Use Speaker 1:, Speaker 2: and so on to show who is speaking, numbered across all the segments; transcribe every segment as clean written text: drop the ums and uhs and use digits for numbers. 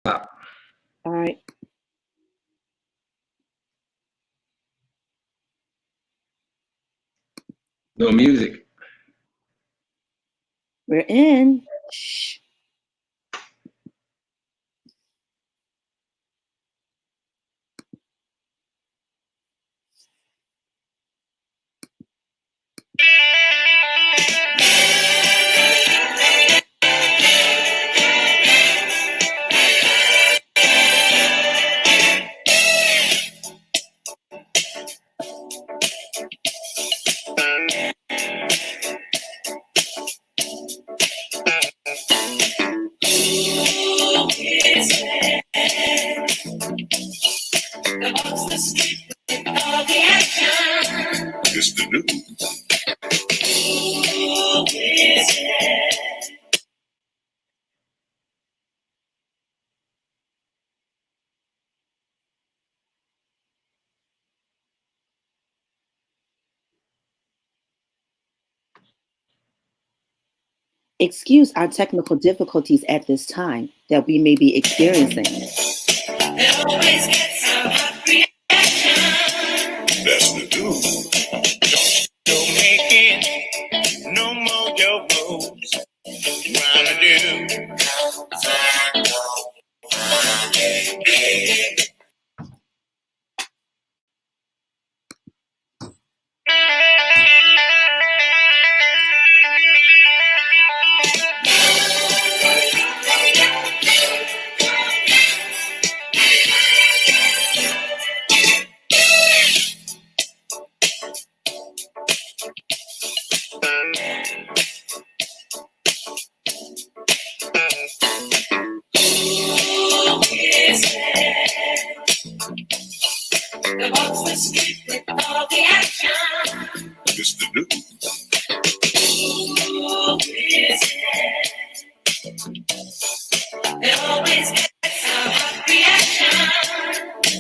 Speaker 1: All
Speaker 2: right.
Speaker 1: No music.
Speaker 2: We're in. Shh.
Speaker 3: It's the new.
Speaker 2: Excuse our technical difficulties at this time that we may be experiencing.
Speaker 3: That's the new. Don't make it no more your moves. Trying to do. It's the new.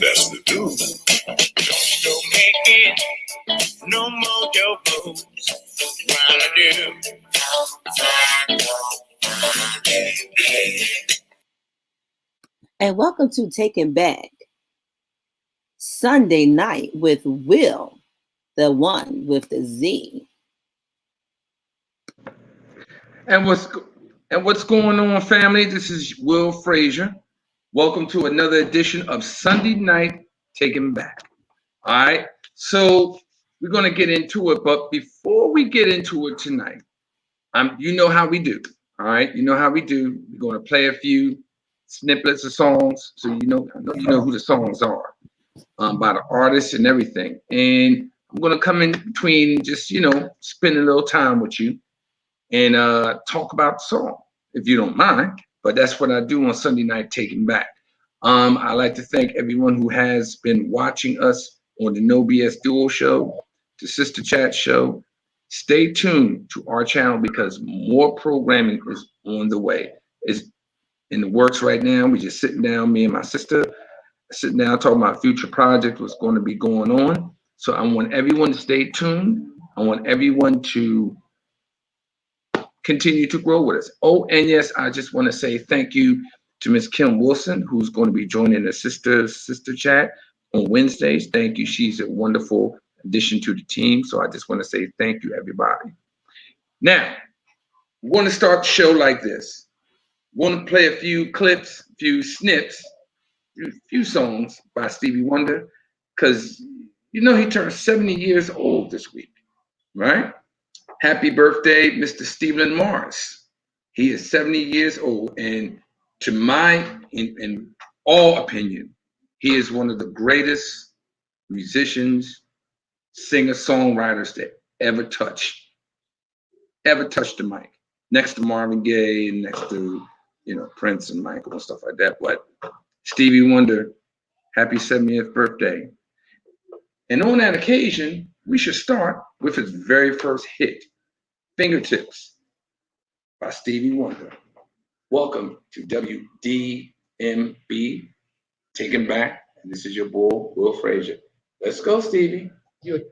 Speaker 3: That's the new. Don't make it no more your moves. Trying to do.
Speaker 2: And welcome to Taking Back Sunday night with Will, the one with the Z.
Speaker 1: And what's going on, family? This is Wil Frazier. Welcome to another edition of Sunday Night Taking Back. All right. So we're gonna get into it, but before we get into it tonight, you know how we do. All right. You know how we do. We're gonna play a few snippets of songs, so you know who the songs are, by the artists and everything. And I'm gonna come in between, just spend a little time with you and talk about the song, if you don't mind. But that's what I do on Sunday Night Taking Back. I'd like to thank everyone who has been watching us on the No BS Duo Show, the Sister Chat Show. Stay tuned to our channel because more programming is on the way. It's in the works right now. We're just sitting down, me and my sister, sitting down talking about future projects, what's going to be going on. So I want everyone to stay tuned. I want everyone to continue to grow with us. Oh, and yes, I just want to say thank you to Miss Kim Wilson, who's going to be joining the sister chat on Wednesdays. Thank you. She's a wonderful addition to the team. So I just want to say thank you, everybody. Now, we're going to start the show like this. We're going to play a few clips, a few snips, a few songs by Stevie Wonder, because he turned 70 years old this week, right? Happy birthday, Mr. Stephen Morris. He is 70 years old, and to my, in all opinion, he is one of the greatest musicians, singer-songwriters that ever touched the mic. Next to Marvin Gaye and next to, Prince and Michael and stuff like that. But Stevie Wonder, happy 70th birthday. And on that occasion, we should start with his very first hit, Fingertips by Stevie Wonder. Welcome to WDMB, Taking Back. And this is your boy, Wil Frazier. Let's go, Stevie.
Speaker 4: You're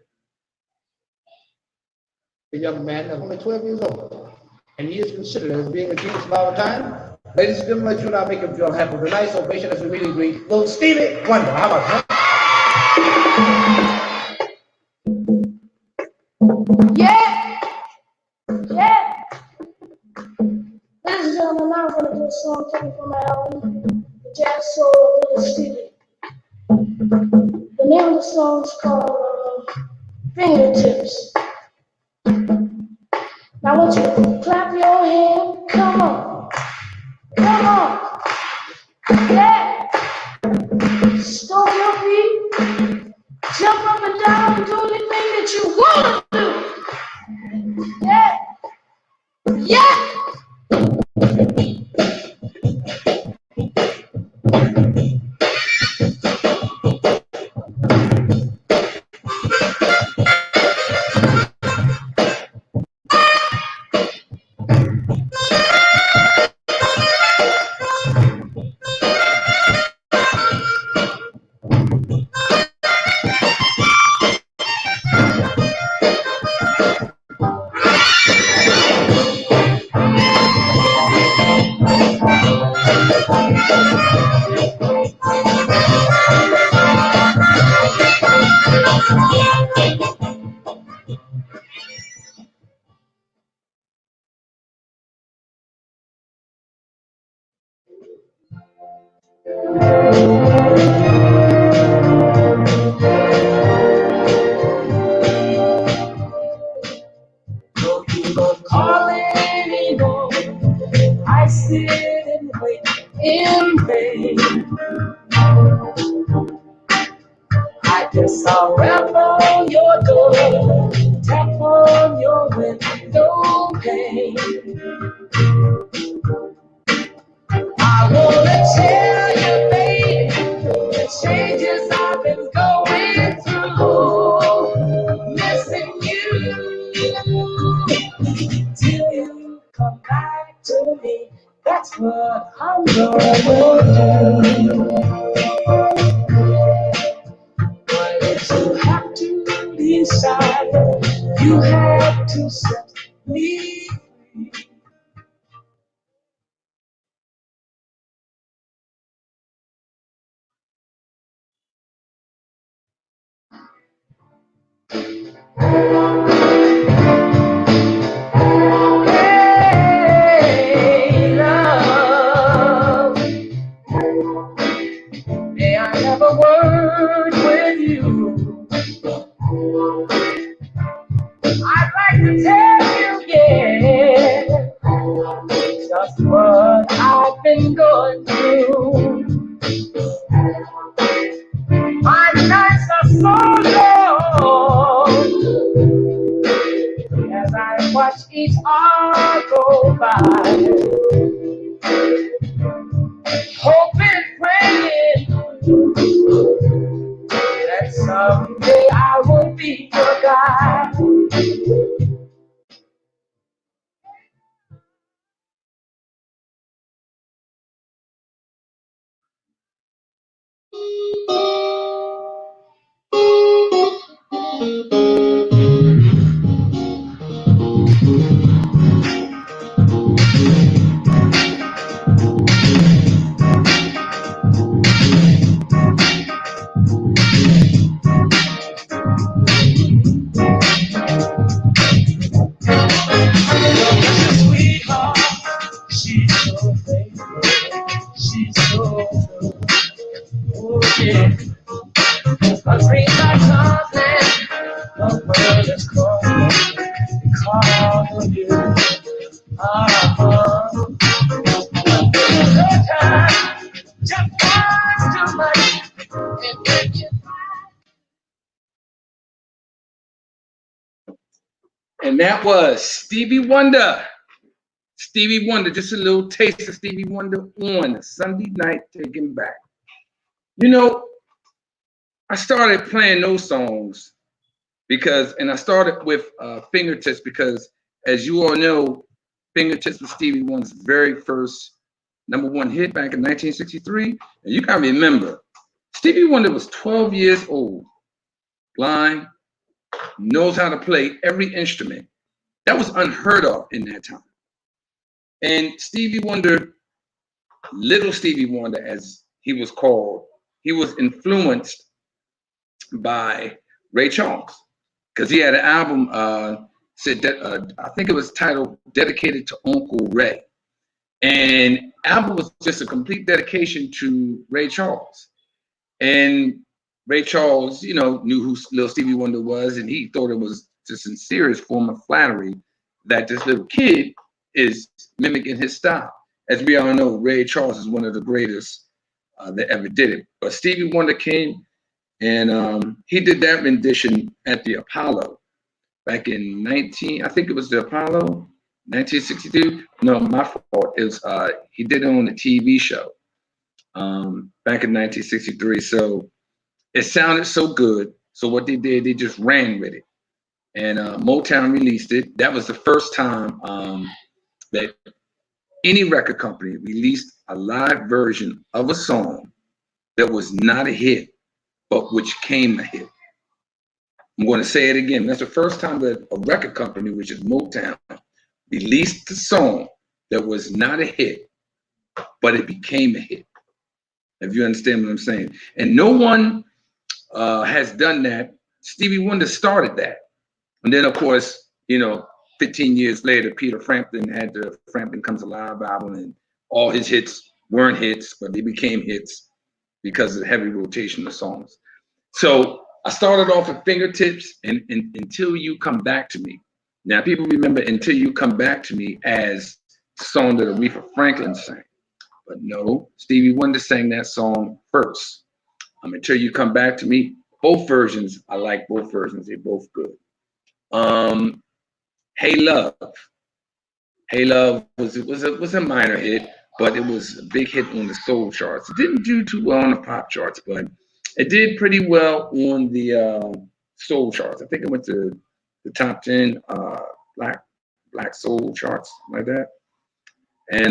Speaker 4: a young man, only 12 years old, and he is considered as being a genius of our time. Ladies and gentlemen, let you not make him feel happy. A nice ovation as we meet and greet little Stevie Wonder. How about that?
Speaker 3: Yeah, yeah. Ladies and gentlemen, now I'm going to do a song taken from my album, The Jazz Soul of Little Stevie. The name of the song is called Fingertips. Now I want you to clap your hands. Come on. Come on. Yeah. Stomp your feet. Jump up and down. Do anything that you want to do. Yeah. Yeah. Don't keep on calling anymore. I sit and wait in vain. I guess I'll rap on your door, tap on your window pane. I wanna tell you, babe, the changes I've been going through, missing you till you come back to me. That's what I'm gonna do. But if you have to decide, you have to set me free. Hey, love, may I have a word with you? I'd like to tell you, yeah, just what I've been going through. My nights are so long as I watch each hour go by, hoping, praying that someday I will be your guy. Sweetheart, she's so faithful, she's so good. Oh yeah, my dreams are tumbling, the world is calling because of you. Good time, just once too much, and make you.
Speaker 1: And that was Stevie Wonder. Stevie Wonder, just a little taste of Stevie Wonder on a Sunday night, taking back. You know, I started playing those songs because, and I started with Fingertips because, as you all know, Fingertips was Stevie Wonder's very first #1 hit back in 1963. And you gotta remember, Stevie Wonder was 12 years old, blind, knows how to play every instrument. That was unheard of in that time. And Stevie Wonder Little Stevie Wonder, as he was called, he was influenced by Ray Charles because he had an album said that I think it was titled "Dedicated to Uncle Ray," and album was just a complete dedication to Ray Charles. And Ray Charles, you know, knew who Little Stevie Wonder was, and he thought it was the sincerest form of flattery that this little kid is mimicking his style. As we all know, Ray Charles is one of the greatest that ever did it. But Stevie Wonder came and he did that rendition at the Apollo back in I think it was the Apollo, 1962. No, my fault. It was he did it on a TV show back in 1963. So it sounded so good. So what they did, they just ran with it, and Motown released it. That was the first time that any record company released a live version of a song that was not a hit, but which came a hit. I'm going to say it again. That's the first time that a record company, which is Motown, released a song that was not a hit, but it became a hit. If you understand what I'm saying. And no one has done that. Stevie Wonder started that. And then, of course, you know, 15 years later, Peter Frampton had the Frampton Comes Alive album, and all his hits weren't hits, but they became hits because of the heavy rotation of songs. So I started off with Fingertips and Until You Come Back to Me. Now, people remember Until You Come Back to Me as the song that Aretha Franklin sang. But no, Stevie Wonder sang that song first. Until You Come Back to Me. Both versions, I like both versions. They're both good. Hey Love. Hey Love was a minor hit, but it was a big hit on the soul charts. It didn't do too well on the pop charts, but it did pretty well on the soul charts. I think it went to the top 10 black soul charts, like that. And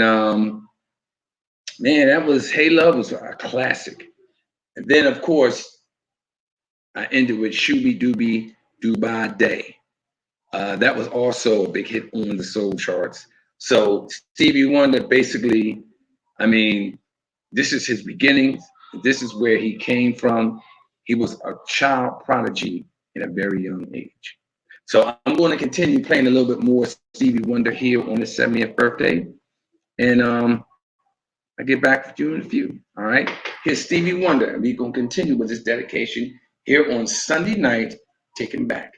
Speaker 1: man, that was Hey Love was a classic. And then of course I ended with Shooby Dooby Dubai Day. That was also a big hit on the soul charts. So Stevie Wonder basically, I mean, this is his beginnings. This is where he came from. He was a child prodigy at a very young age. So I'm going to continue playing a little bit more Stevie Wonder here on his 70th birthday. And I get back with you in a few. All right. Here's Stevie Wonder. And we're going to continue with this dedication here on Sunday night, Taking Back.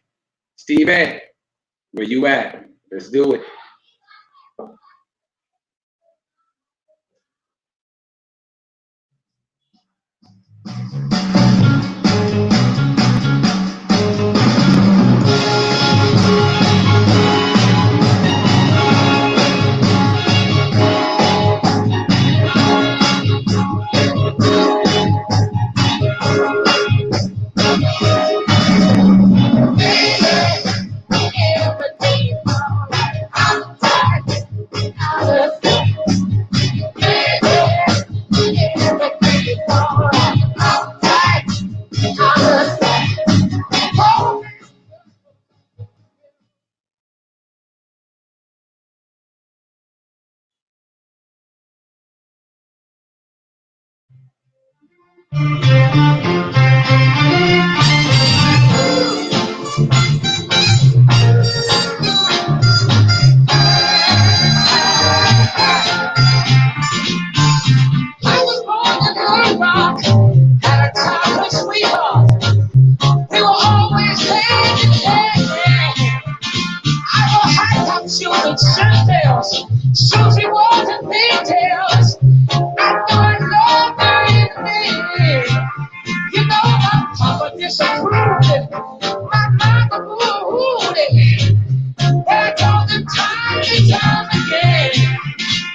Speaker 1: Stevie, where you at? Let's do it.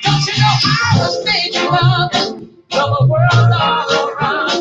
Speaker 5: Don't you know I was thinking of the world all around?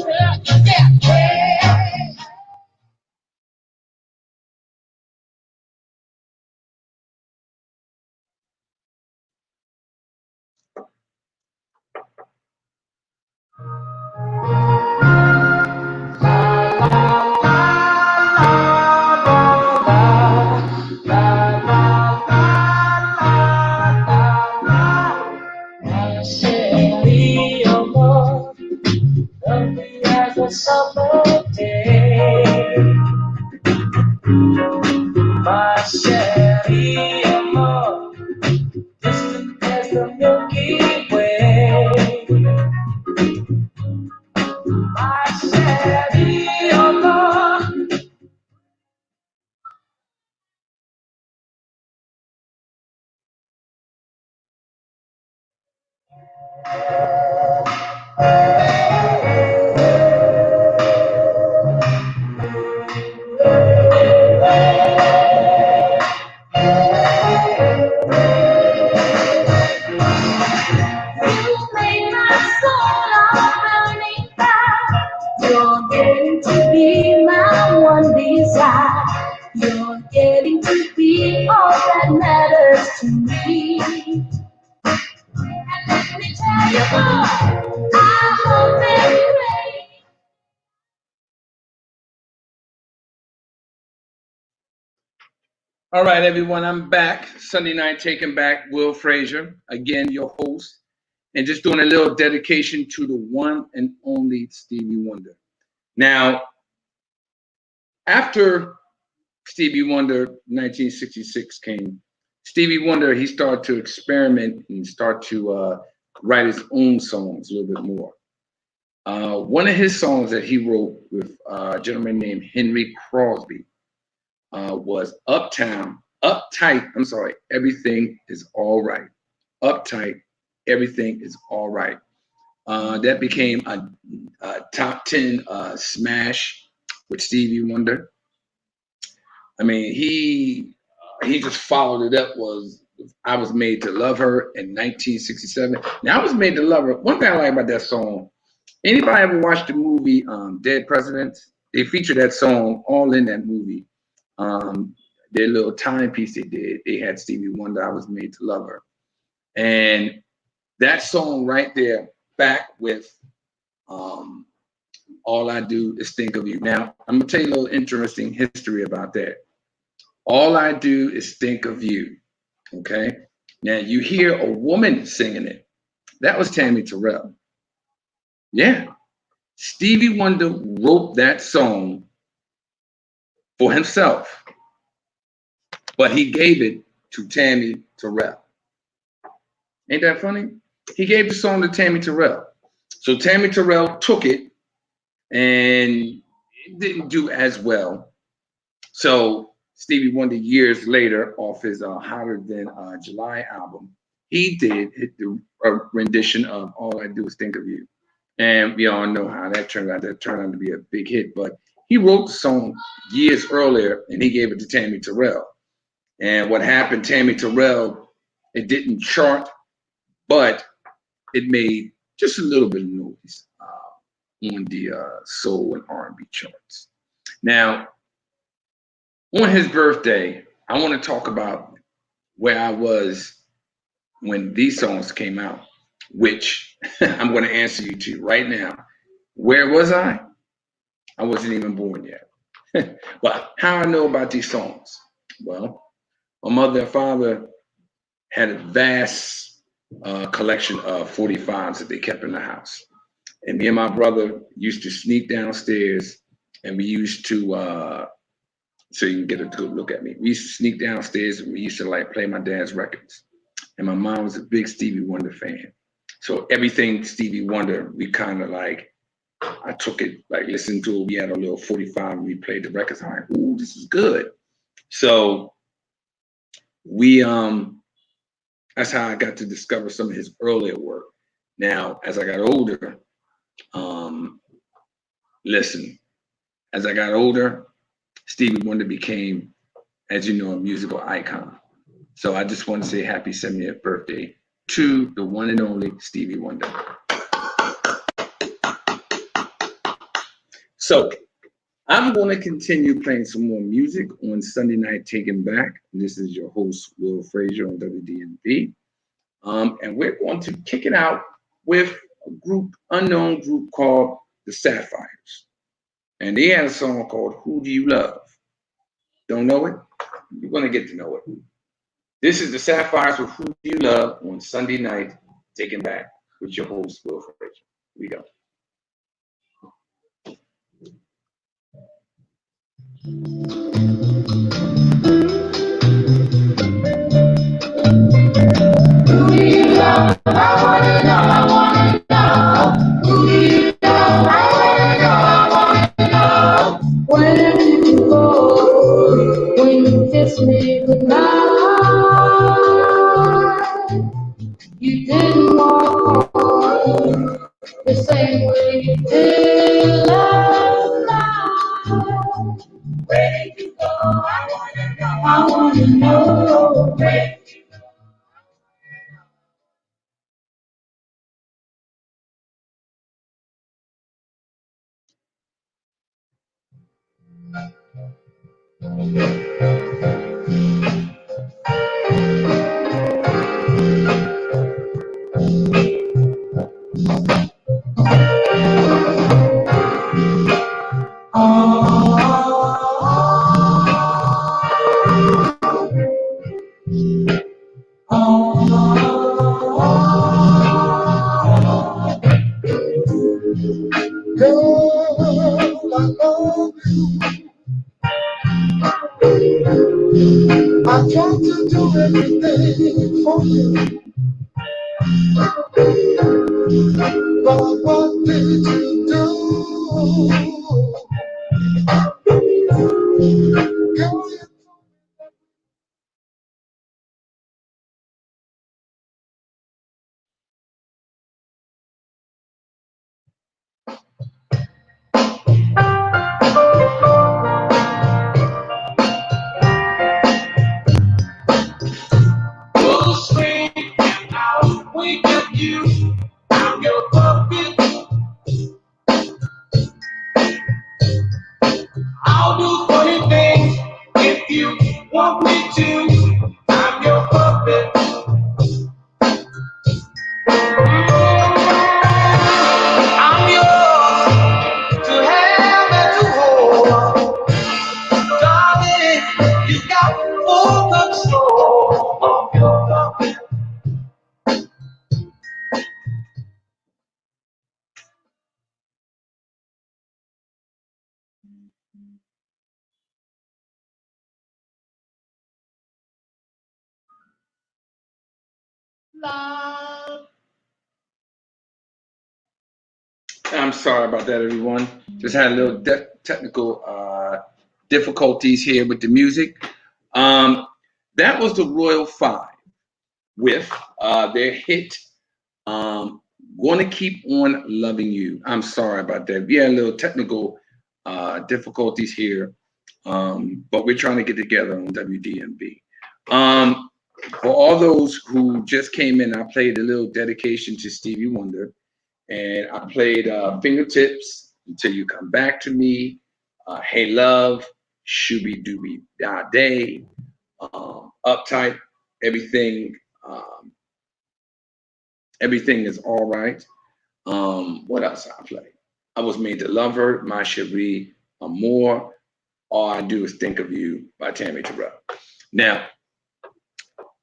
Speaker 3: a summer day. My city amor, distant as the Milky Way. My city amor. You made my soul a burning fire. You're getting to be my one desire. You're getting to be all that matters to me. And let me tell you more. I hope and pray.
Speaker 1: All right, everyone, I'm back. Sunday night taking back Wil Frazier, again, your host, and just doing a little dedication to the one and only Stevie Wonder. Now, after Stevie Wonder 1966 came, Stevie Wonder, he started to experiment and start to write his own songs a little bit more. One of his songs that he wrote with a gentleman named Henry Crosby was Uptight, I'm sorry, Everything is All Right. Uptight, Everything is All Right. That became a top 10 smash with Stevie Wonder. I mean, he just followed it up was I Was Made to Love Her in 1967. Now, I Was Made to Love Her. One thing I like about that song, anybody ever watched the movie Dead Presidents? They featured that song all in that movie. Their little timepiece they did, they had Stevie Wonder, I Was Made to Love Her. And that song right there, back with All I Do Is Think of You. Now, I'm going to tell you a little interesting history about that. All I Do Is Think of You. Okay? Now, you hear a woman singing it. That was Tammy Terrell. Yeah. Stevie Wonder wrote that song for himself, but he gave it to Tammy Terrell. Ain't that funny? He gave the song to Tammy Terrell. So Tammy Terrell took it and it didn't do as well. So Stevie Wonder, years later, off his Hotter Than July album, he did hit the rendition of All I Do Is Think of You. And we all know how that turned out. That turned out to be a big hit. But he wrote the song years earlier and he gave it to Tammy Terrell. And what happened, Tammy Terrell, it didn't chart, but it made just a little bit of noise on the soul and R&B charts. Now, on his birthday, I want to talk about where I was when these songs came out, which I'm going to answer you to right now. Where was I? I wasn't even born yet. But how I know about these songs? Well, my mother and father had a vast collection of 45s that they kept in the house. And me and my brother used to sneak downstairs and we used to, so you can get a good look at me. We used to sneak downstairs and we used to like play my dad's records. And my mom was a big Stevie Wonder fan. So everything Stevie Wonder, we kind of like, I took it, like listened to it. We had a little 45 and we played the records. I'm like, ooh, this is good. So we, that's how I got to discover some of his earlier work. Now, as I got older, listen, as I got older, Stevie Wonder became, as you know, a musical icon. So I just want to say happy 70th birthday to the one and only Stevie Wonder. So I'm going to continue playing some more music on Sunday Night Taking Back. This is your host, Wil Frazier on WDNB. And we're going to kick it out with a group, unknown group called the Sapphires. And they had a song called Who Do You Love? Don't know it? You're going to get to know it. This is the Sapphires with Who Do You Love on Sunday Night Taking Back with your host, Wil Frazier. Here we go.
Speaker 3: Where did you go when you kissed me goodnight? You didn't walk home the same way you did last night. Where did you go? I wanna know. I wanna know. Where did you go? Girl, I love you. I try to do everything for you. But what did you do? Girl, you'll scream and I'll wink at you. I'm your puppet. I'll do funny things if you want me to. I'm your puppet. I'm yours to have and to hold. Darling, you got full control of your puppet. Love.
Speaker 1: I'm sorry about that, everyone. Just had a little technical difficulties here with the music. Um, that was the Royal Five with their hit, "Gonna Keep on Loving You." I'm sorry about that. We had a little technical difficulties here, but we're trying to get together on WDMB. Um, for all those who just came in, I played a little dedication to Stevie Wonder, and I played "Fingertips," "Until You Come Back to Me," "Hey Love," "Shooby Dooby Da Day," "Uptight," "Everything." Everything is all right. What else I play? I was made to love her, My Cherie, Amour, All I Do Is Think of You by Tammy Terrell. Now,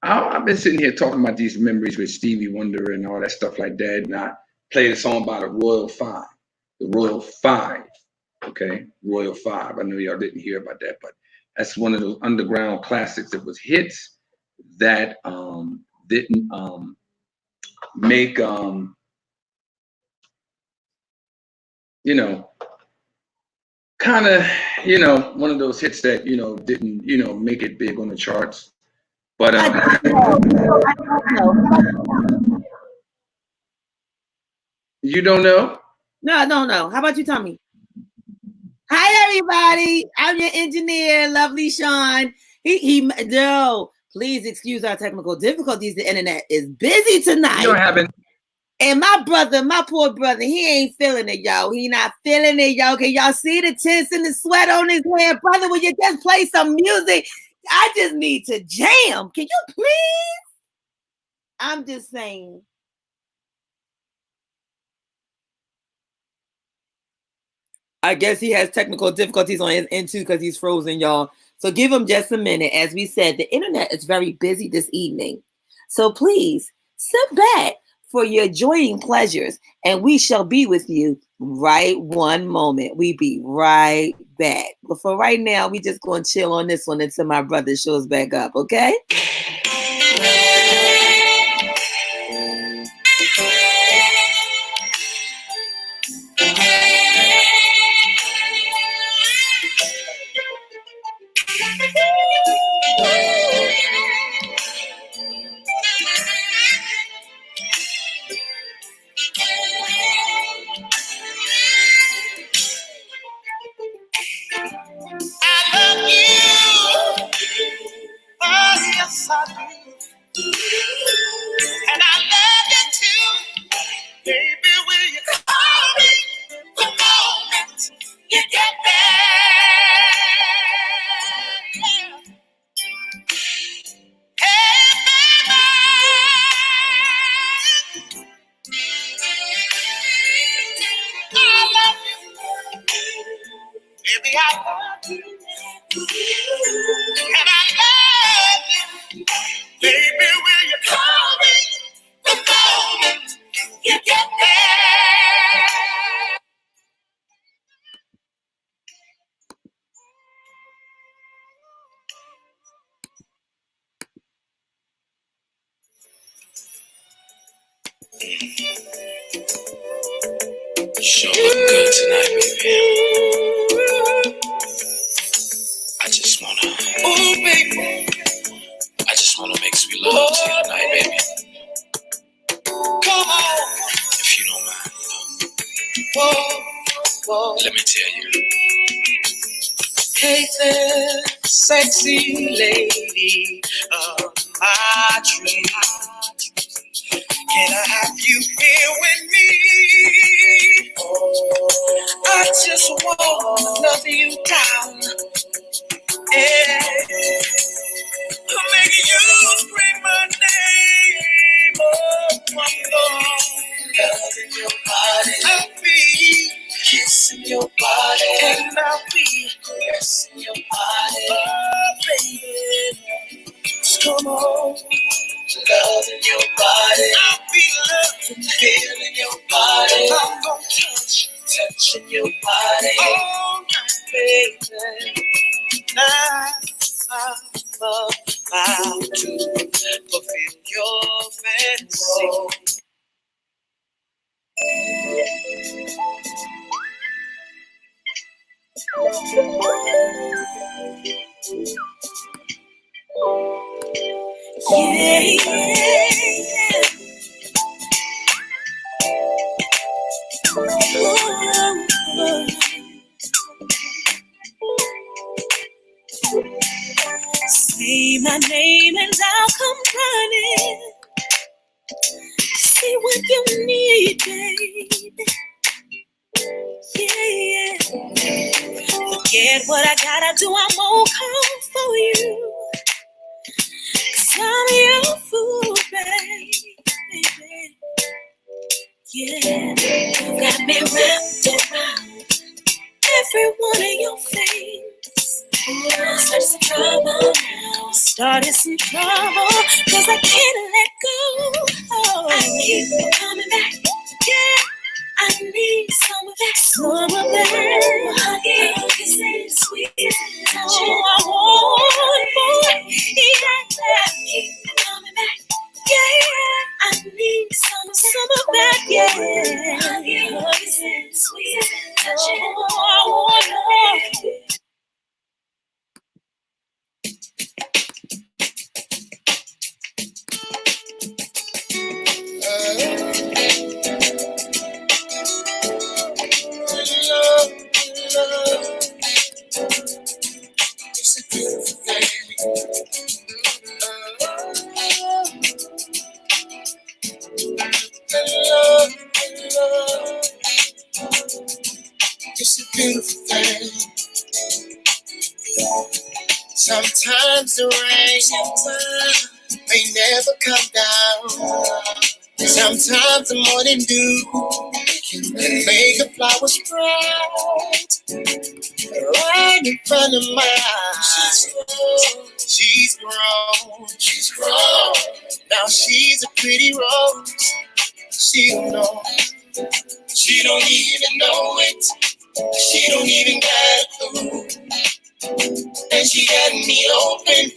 Speaker 1: I've been sitting here talking about these memories with Stevie Wonder and all that stuff like that, and I played a song by the Royal Five. The Royal Five, okay? Royal Five. I know y'all didn't hear about that, but that's one of those underground classics that was hits that didn't make you know, kind of, one of those hits that, didn't, make it big on the charts. But
Speaker 2: I don't know.
Speaker 1: you don't know?
Speaker 2: No. How about you, Tommy? Hi, everybody. I'm your engineer, lovely Sean. No, please excuse our technical difficulties. The internet is busy tonight.
Speaker 1: You don't have it.
Speaker 2: And my poor brother, he ain't feeling it, y'all. He not feeling it, y'all. Can y'all see the tense and the sweat on his hand? Brother, will you just play some music? I just need to jam. Can you please? I'm just saying. I guess he has technical difficulties on his end too because he's frozen, y'all. So give him just a minute. As we said, the internet is very busy this evening. So please sit back for your joining pleasures, and we shall be with you right one moment. We be right back. But for right now, we just gonna chill on this one until my brother shows back up, okay?
Speaker 3: And I love you too. Baby, will you call me the moment you get there? Hey, baby. I love you. Baby, I love you. And I love you. Baby, will you call me the moment you get there?
Speaker 5: Sure look good tonight, baby. I just wanna,
Speaker 3: Oh, baby.
Speaker 5: I just wanna make sweet love to you tonight, baby.
Speaker 3: Come on.
Speaker 5: If you don't mind,
Speaker 3: Whoa, whoa.
Speaker 5: let me tell you.
Speaker 3: Hey there, sexy lady of my dreams. Can I have you here with me? I just wanna love you down. Yeah. I'm making you scream my name up my phone. Loving your body. I'll be kissing your body. And I'll be caressing your body. Oh, baby. Just come on. Loving your body. I'll be loving, feeling your body. I'm gonna touching your body. All night, baby. Now I'm about to fulfill your fantasy. Yeah, yeah. Say my name and I'll come running. See what you need, baby. Yeah, forget what I gotta do, I won't come for you. 'Cause I'm your fool, baby. Yeah, got me wrapped around every one of your things. Started some trouble, cause I can't let go. Oh, I keep coming back, yeah. I need some of that, hugging, kissing, sweet, touching. Oh, I want more, yeah. Keep coming back, yeah. I need some of that, yeah. Hugging, kissing, sweet, touching. Oh, I want more. It's a beautiful thing. Love. It's a beautiful thing. Sometimes the rain may never come down. Sometimes the morning dew can make a flower sprout right in front of my eyes. She's grown. Now she's a pretty rose. She don't know. She don't even know it. She don't even got a clue.
Speaker 5: open.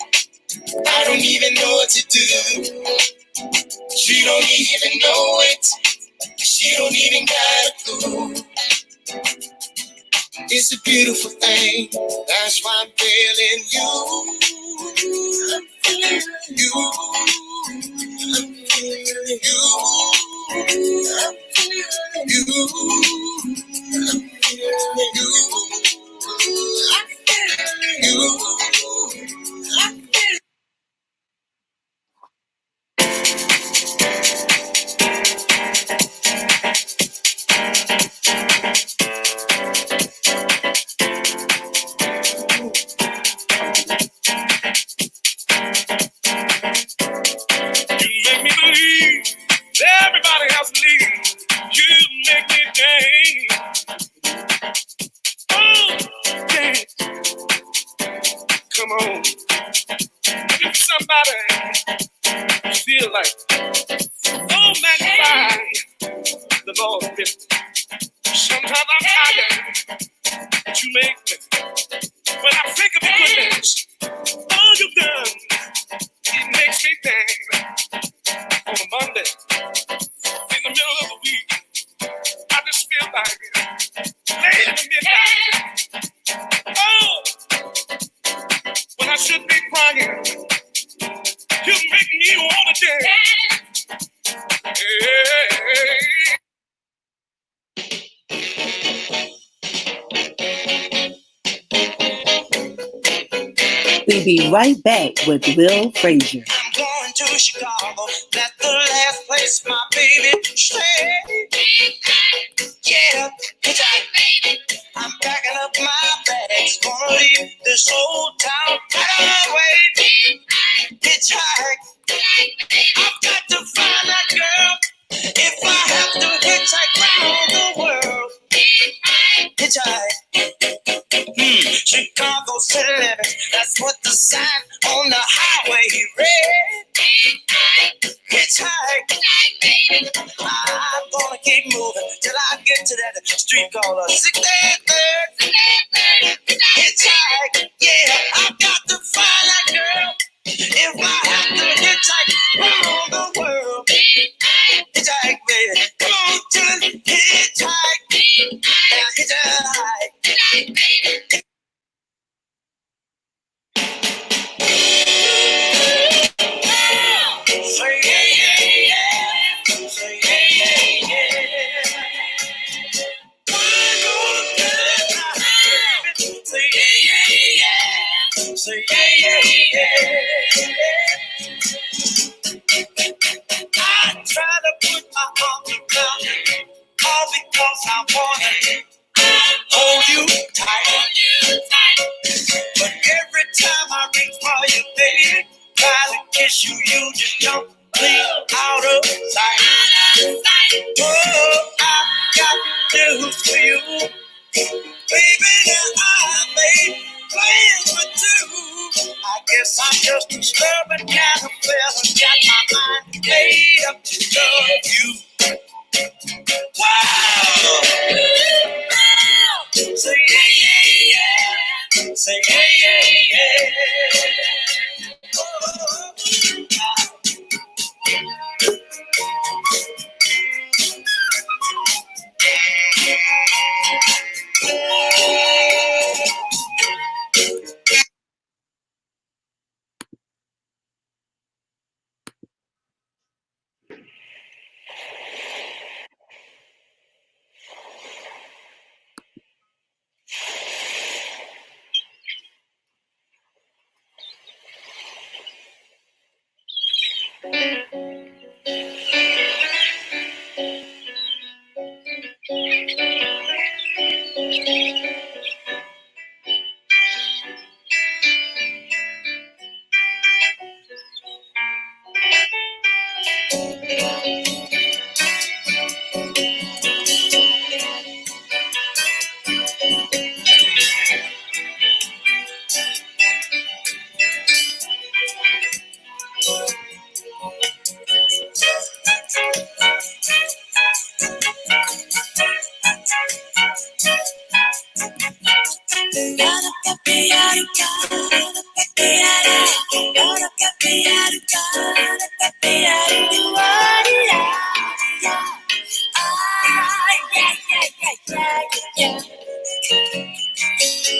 Speaker 5: I don't even know what to do. She don't even know it. She don't even got a clue. It's a beautiful thing. That's why I'm feeling you. I'm feeling you. I'm feeling you. I'm feeling you. I'm feeling you. I'm feeling you. You make me believe everybody else leaves. You make me dance. Oh, dance. Come on. If somebody feel like, oh, magnify the Lord with me. Sometimes I'm tired. You make me. When I think of your goodness, all you've done, it makes me dance. On a Monday, in the middle of the week, I just feel like late in the midnight. Oh, when I should be crying, you make me want to dance. Hey.
Speaker 2: We'll be right back with Wil Frazier.
Speaker 5: I'm going to Chicago. That's the last place my baby stayed. Yeah, baby. I'm packing up my bags. Gonna leave this old town right away. Hitchhike. I've got to find that girl. If I have to hitchhike around the world. Hitchhike. Chicago city limits. That's what the sign on the highway read. Hitchhike. I'm gonna keep moving till I get to that street called 63rd. Hitchhike. Yeah, I've got to find that girl. If I have to hitchhike around the world. Hitchhike, baby. Come on, chillin'. Hitchhike. Now hitchhike. Say yeah, yeah, yeah. Say yeah, yeah, yeah. Why go to bed? Say yeah, yeah, yeah. Say yeah, yeah, yeah. I try to put my arms around you, all because I wanna hold you tight. But every time I reach for you, baby, try to kiss you, you just don't leave out of sight. Oh, I got news for you, baby. Now I made plans for two. I guess I'm just a stubborn kind of fella, got my mind made up to love you. Wow! Say yeah, yeah, yeah. Say yeah, yeah, yeah. Oh.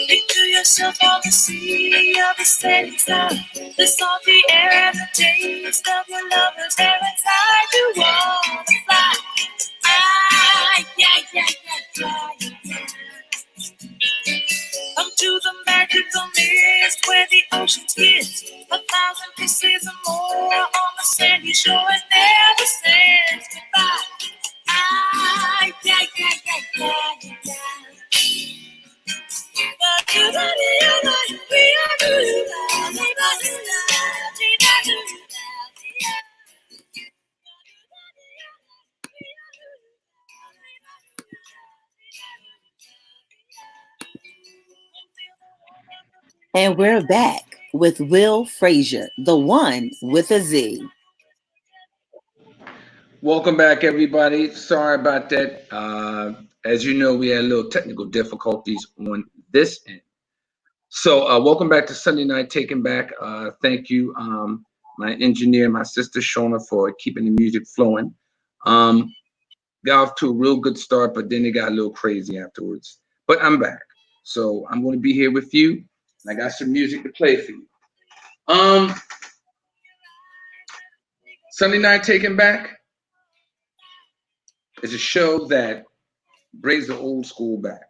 Speaker 3: Picture yourself on the sea of a setting sun, the salty air and the taste of your lover's hair inside. You wanna fly. Come to the magical mist where the ocean kiss 1,000 kisses or more on the sandy shore and never says goodbye.
Speaker 2: And we're back with Wil Frazier, the one with a Z.
Speaker 1: Welcome back, everybody. Sorry about that. As you know, we had a little technical difficulties on this end. So welcome back to Sunday Night Taking Back. Thank you, my engineer, my sister Shona, for keeping the music flowing. Got off to a real good start, but then it got a little crazy afterwards. But I'm back. So I'm going to be here with you. And I got some music to play for you. Sunday Night Taking Back is a show that brings the old school back.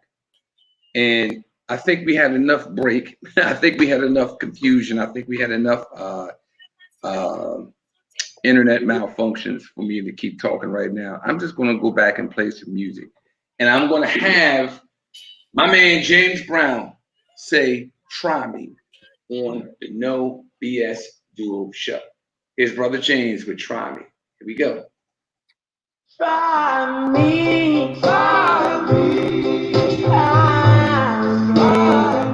Speaker 1: And I think we had enough break. I think we had enough confusion. I think we had enough internet malfunctions for me to keep talking right now. I'm just going to go back and play some music. And I'm going to have my man James Brown say, "Try Me" on the No BS Duo Show. Here's Brother James with "Try Me." Here we go.
Speaker 3: Try me, try me, try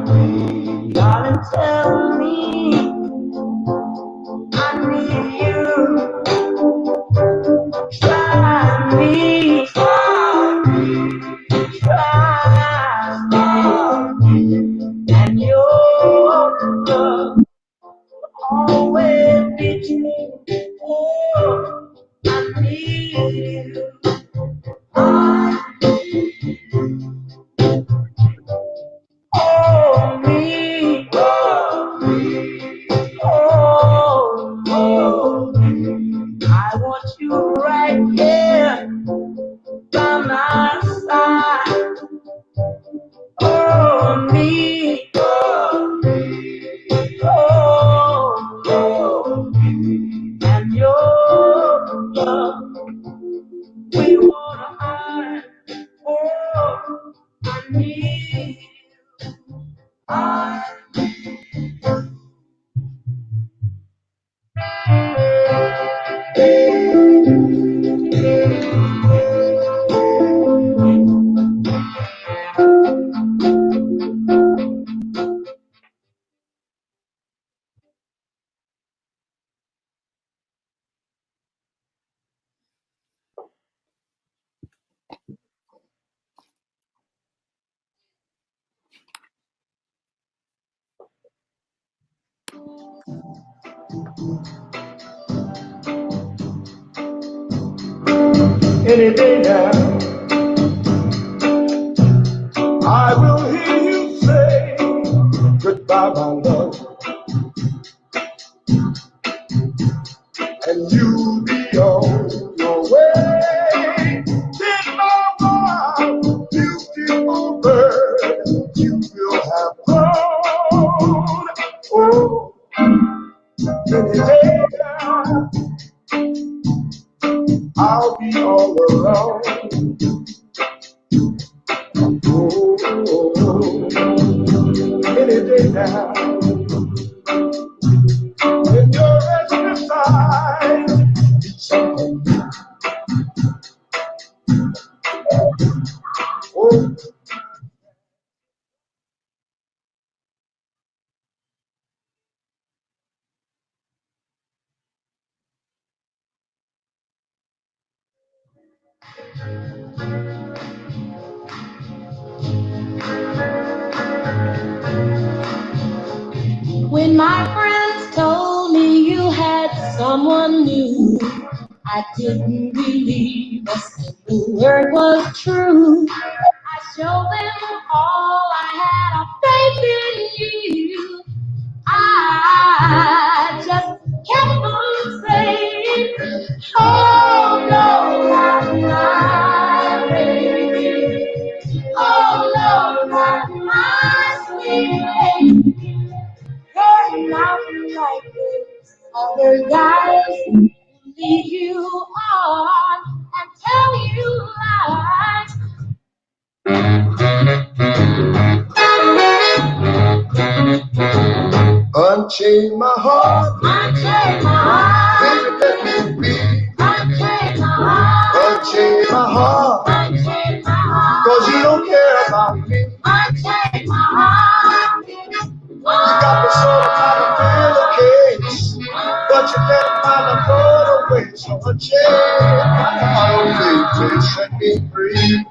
Speaker 3: me, darling, tell me I need you. Try me, try me, and your love always be true. Oh, I need you. Oh, me, oh, I want you right here by my side. Oh, me, oh, and your love, we wanna hide. Oh, I need you.
Speaker 4: Any day now, I will hear you say goodbye, my love, and you'll be on your way. Then, my beautiful bird, you will have grown. Oh, any day now, I'll be all alone. Oh, any day now, when you're resting aside, it's something new. Oh,
Speaker 3: When my friends told me you had someone new. I didn't believe a single word was true. I showed them all I had of faith in you. I just kept on saying, oh no, not my baby. Oh no, not my sweet baby. You're not like this other guys who lead you on and tell you lies.
Speaker 4: Unchain my heart,
Speaker 3: Unchain my heart,
Speaker 4: baby, let me be.
Speaker 3: unchain my heart,
Speaker 4: Unchain my heart,
Speaker 3: unchain my heart,
Speaker 4: 'cause you don't care about me.
Speaker 3: unchain my heart.
Speaker 4: You got me so kind of pillowcase, but you can't find a photo way. So unchain my heart, oh baby, set me free.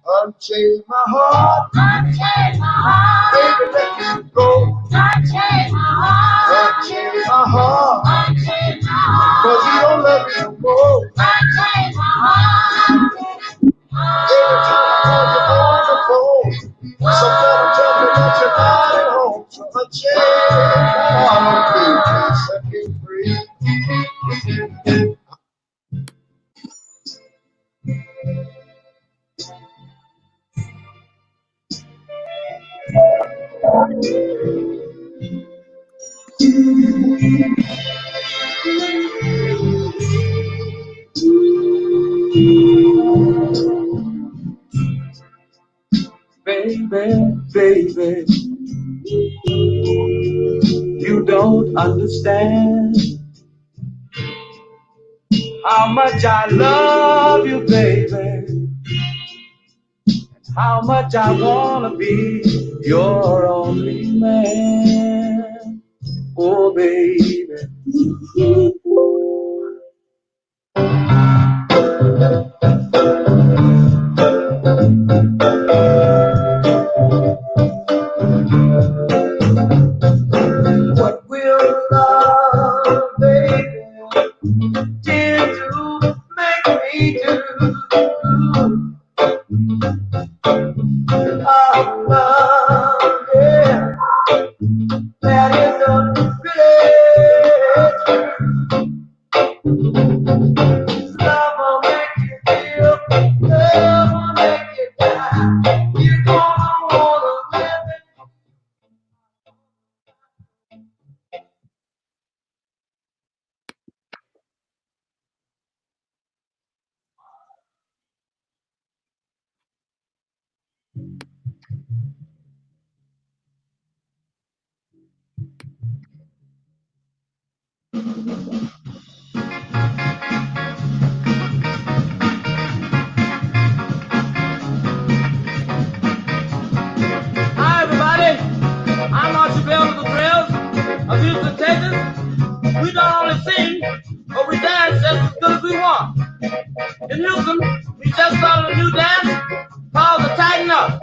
Speaker 4: Unchain my heart,
Speaker 3: Unchain my heart,
Speaker 4: baby, let me go.
Speaker 3: unchain my heart,
Speaker 4: Unchain my heart,
Speaker 3: unchain my heart,
Speaker 4: 'cause you don't let me go.
Speaker 3: unchain my heart.
Speaker 4: Every time I call you on the phone, sometimes tell me that you're not at home. So unchain my heart, baby, set me free.
Speaker 6: Baby, baby, you don't understand how much I love you, baby, how much I wanna be your only man. Oh, baby.
Speaker 4: What will love, baby, tend to make me do? Oh, love, yeah, that is a really love will make you feel, love will make you die. You're gonna wanna live it.
Speaker 6: Hi, everybody. I'm Archie Bell of the Trails of Houston, Texas. We don't only sing, but we dance just as good as we want. In Houston, we just started a new dance called the Tighten Up.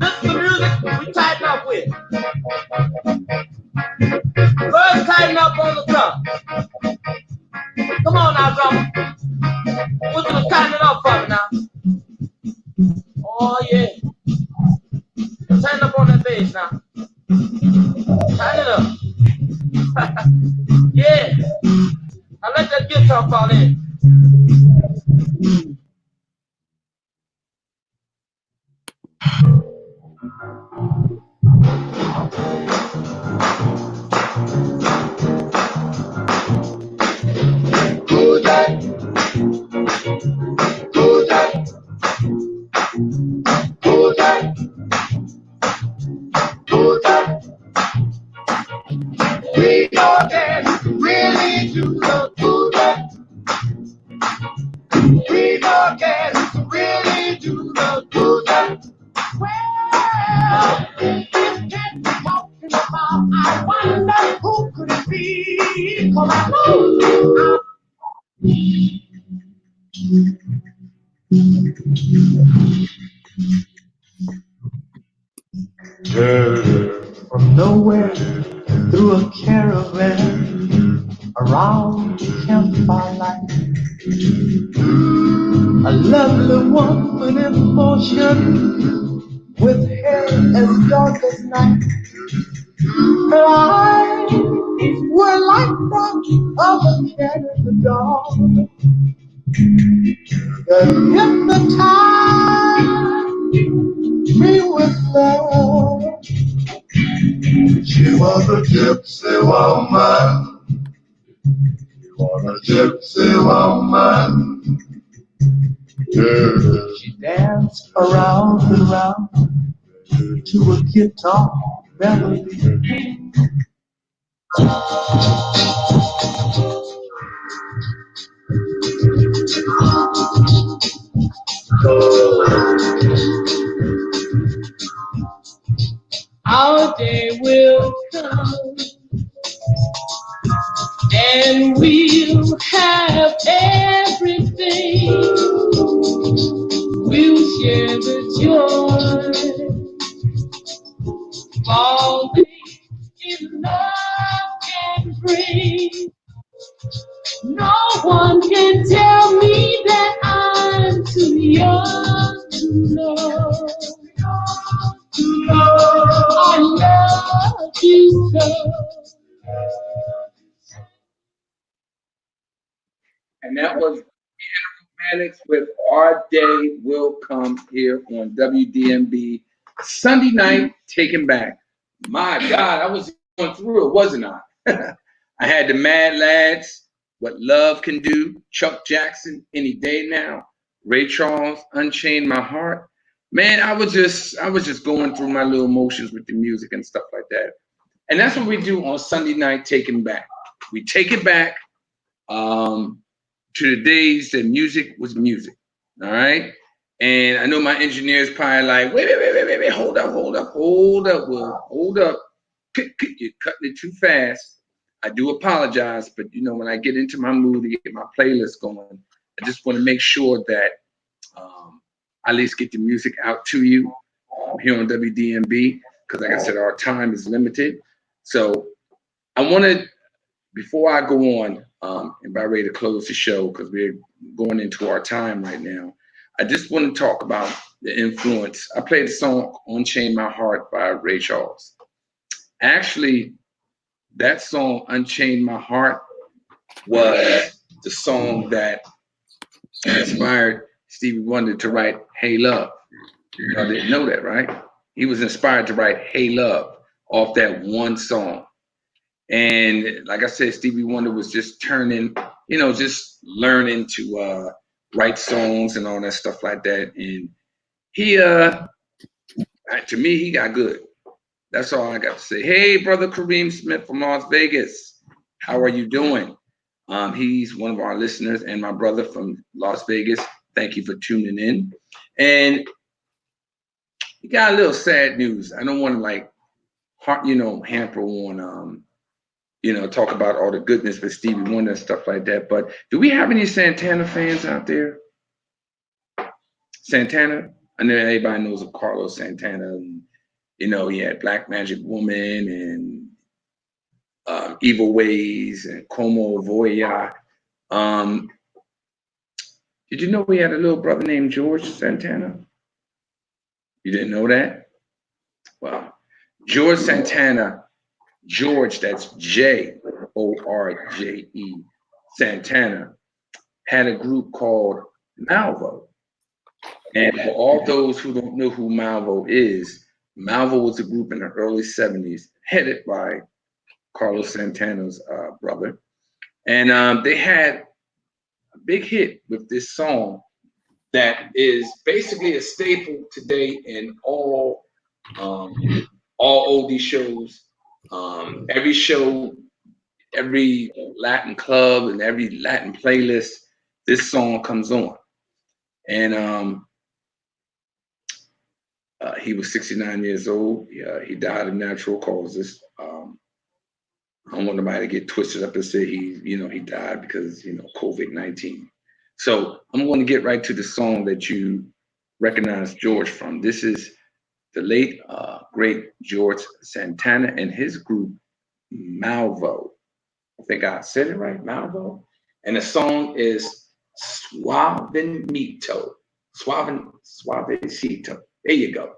Speaker 6: This is the music we tighten up with. First, tighten up on the drum. Come on now, drummer. We're gonna tighten it up for me now. Oh yeah. Tighten up on that bass now. Tighten it up. Yeah. Now let that guitar fall in.
Speaker 4: Good night, good night, good night, good night. We don't dance, really do the good night. We don't dance, really do the good night.
Speaker 3: Well, this cat you're talking about, I wonder who could it be? 'Cause I know
Speaker 6: From nowhere through a caravan,
Speaker 4: around the campfire light. A lovely woman in motion with hair as dark as night. Her eyes were like that of a cat in the dark that hypnotized me with love. She was a gypsy woman. She was a gypsy woman. Yeah. She danced around and around to a guitar melody.
Speaker 3: Our day will come and we'll have everything. We'll share the joy, all things in love can bring. No one can tell me that I'm too young to know. I love you so.
Speaker 1: And that was Maddox with Our Day Will Come here on WDMB Sunday night, Taken Back. My God, I was going through it, wasn't I? I had the Mad Lads, What Love Can Do, Chuck Jackson, Any Day Now, Ray Charles, Unchained My Heart. Man, I was just going through my little emotions with the music and stuff like that. And that's what we do on Sunday night, Taken Back. We take it back. To the days that music was music, all right? And I know my engineer's probably like, wait, hold up, Will, hold up. You're cutting it too fast. I do apologize, but you know, when I get into my mood to get my playlist going, I just want to make sure that I at least get the music out to you here on WDMB, because like I said, our time is limited. So I want to, before I go on, and about ready to close the show because we're going into our time right now, I just want to talk about the influence. I played the song Unchain My Heart by Ray Charles. Actually, that song Unchain My Heart was the song that inspired Stevie Wonder to write Hey Love. Y'all didn't know that, right? He was inspired to write Hey Love off that one song. And like I said, Stevie Wonder was just turning, you know, just learning to write songs and all that stuff like that. And he, to me, he got good. That's all I got to say. Hey, brother Kareem Smith from Las Vegas. How are you doing? He's one of our listeners and my brother from Las Vegas. Thank you for tuning in. And we got a little sad news. I don't want to hamper on, talk about all the goodness with Stevie Wonder and stuff like that. But do we have any Santana fans out there? Santana? I know everybody knows of Carlos Santana. And, he had Black Magic Woman and Evil Ways and Como Voya. Did you know we had a little brother named George Santana? You didn't know that? Well, George Santana, George, that's Jorge Santana, had a group called Malvo. And for all those who don't know who Malvo is, Malvo was a group in the early 70s headed by Carlos Santana's brother. And they had a big hit with this song that is basically a staple today in all oldie shows. Every show, every Latin club, and every Latin playlist, this song comes on. And he was 69 years old. He died of natural causes. I don't want nobody to get twisted up and say he died because, COVID-19. So I'm going to get right to the song that you recognize George from. This is the late, great George Santana and his group, Malvo. I think I said it right, Malvo. And the song is Suavecito. Suavecito. There you go.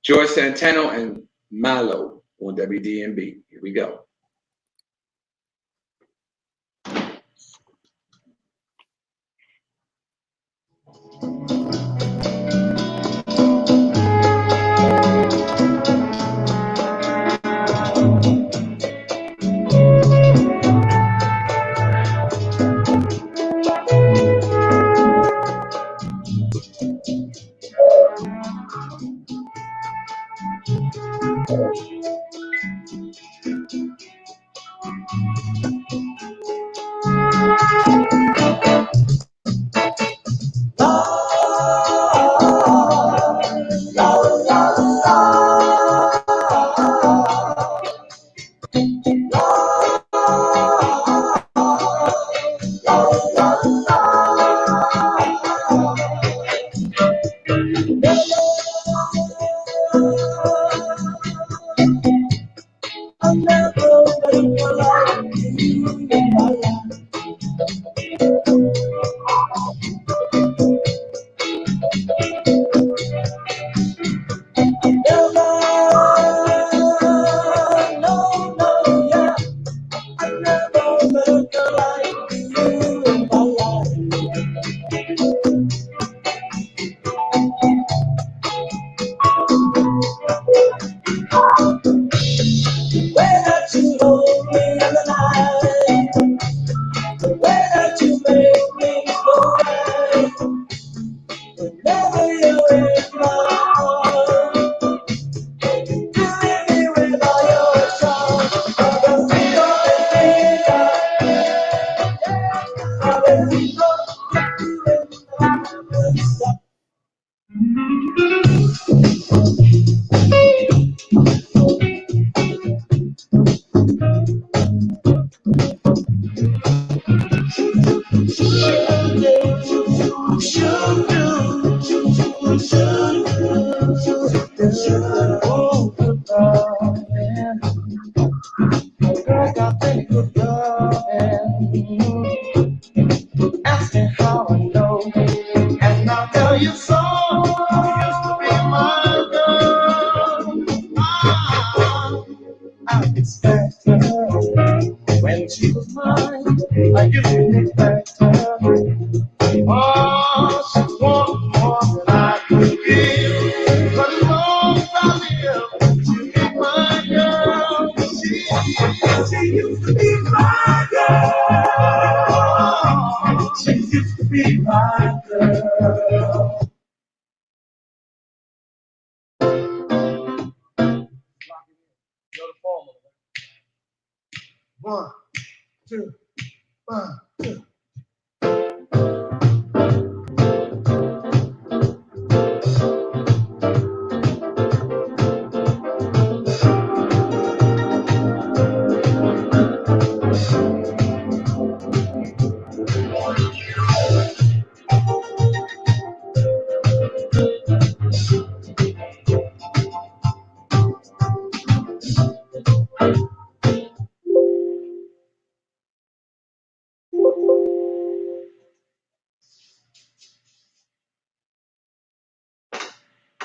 Speaker 1: George Santano and Malo on WDMB. Here we go.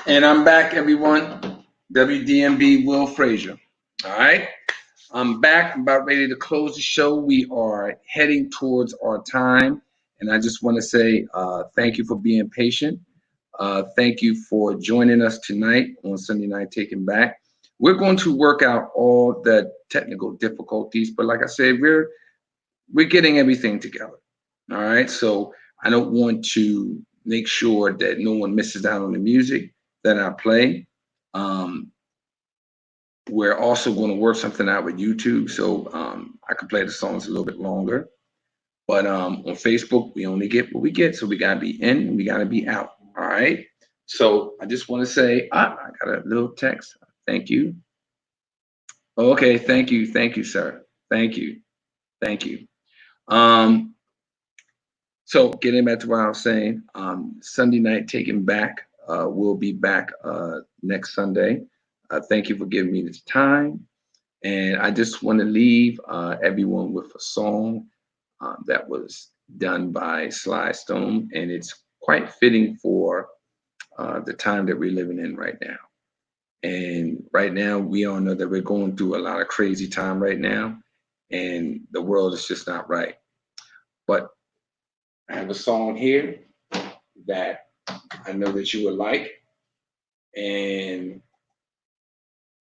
Speaker 1: And I'm back, everyone. WDMB Wil Frazier. All right. I'm back. I'm about ready to close the show. We are heading towards our time. And I just want to say thank you for being patient. Thank you for joining us tonight on Sunday Night Taking Back. We're going to work out all the technical difficulties, but like I said, we're getting everything together. All right. So I don't want to make sure that no one misses out on the music that I play. We're also going to work something out with YouTube, so I can play the songs a little bit longer. But on Facebook, we only get what we get, so we gotta be in and we gotta be out. All right. So I just want to say, I got a little text. Thank you. Okay, thank you, sir. Thank you. So getting back to what I was saying, Sunday Night Taking Back. We'll be back next Sunday. Thank you for giving me this time. And I just want to leave everyone with a song that was done by Sly Stone, and it's quite fitting for the time that we're living in right now. And right now, we all know that we're going through a lot of crazy time right now, and the world is just not right. But I have a song here that I know that you would like, and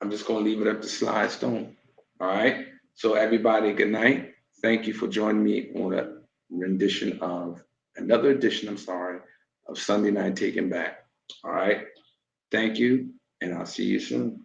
Speaker 1: I'm just going to leave it up to Sly Stone. All right. So, everybody, good night. Thank you for joining me on a rendition of another edition, I'm sorry, of Sunday Night Taken Back. All right. Thank you, and I'll see you soon.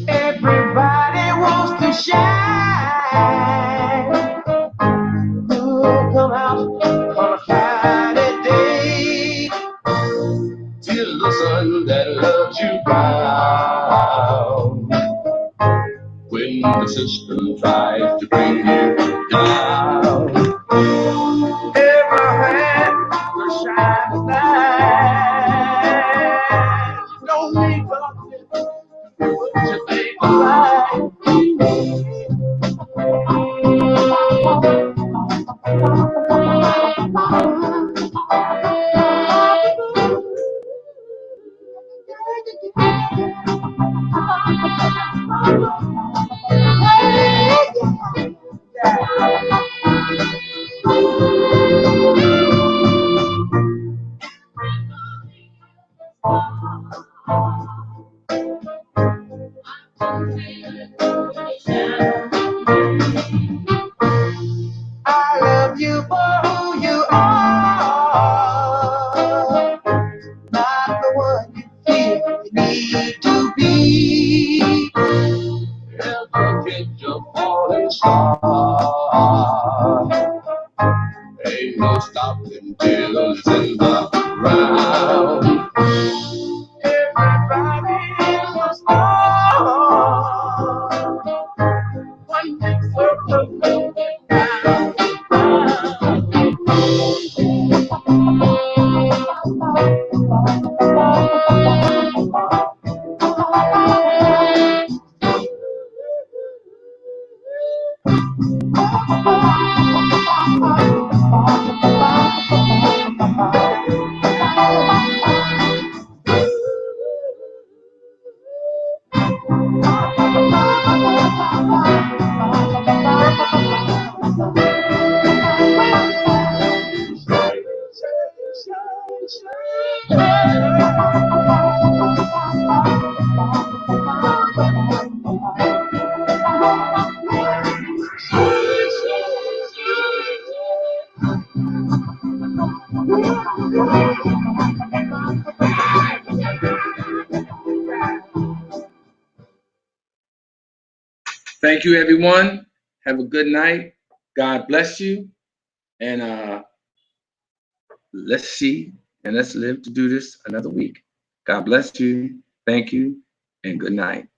Speaker 4: Everybody wants to shine. Come out on a Friday day till the sun that loves you down. When the system tries to bring you down, every hand will shine a light. Don't need darkness to put your faith aside. I love you for who you are, not the one you feel you need to be. Never get your falling star. Ain't no stopping till it's in the ground. Everybody is a star. One big circle moving round.
Speaker 1: Thank you, everyone. Have a good night. God bless you. And let's see and let's live to do this another week. God bless you. Thank you. And good night.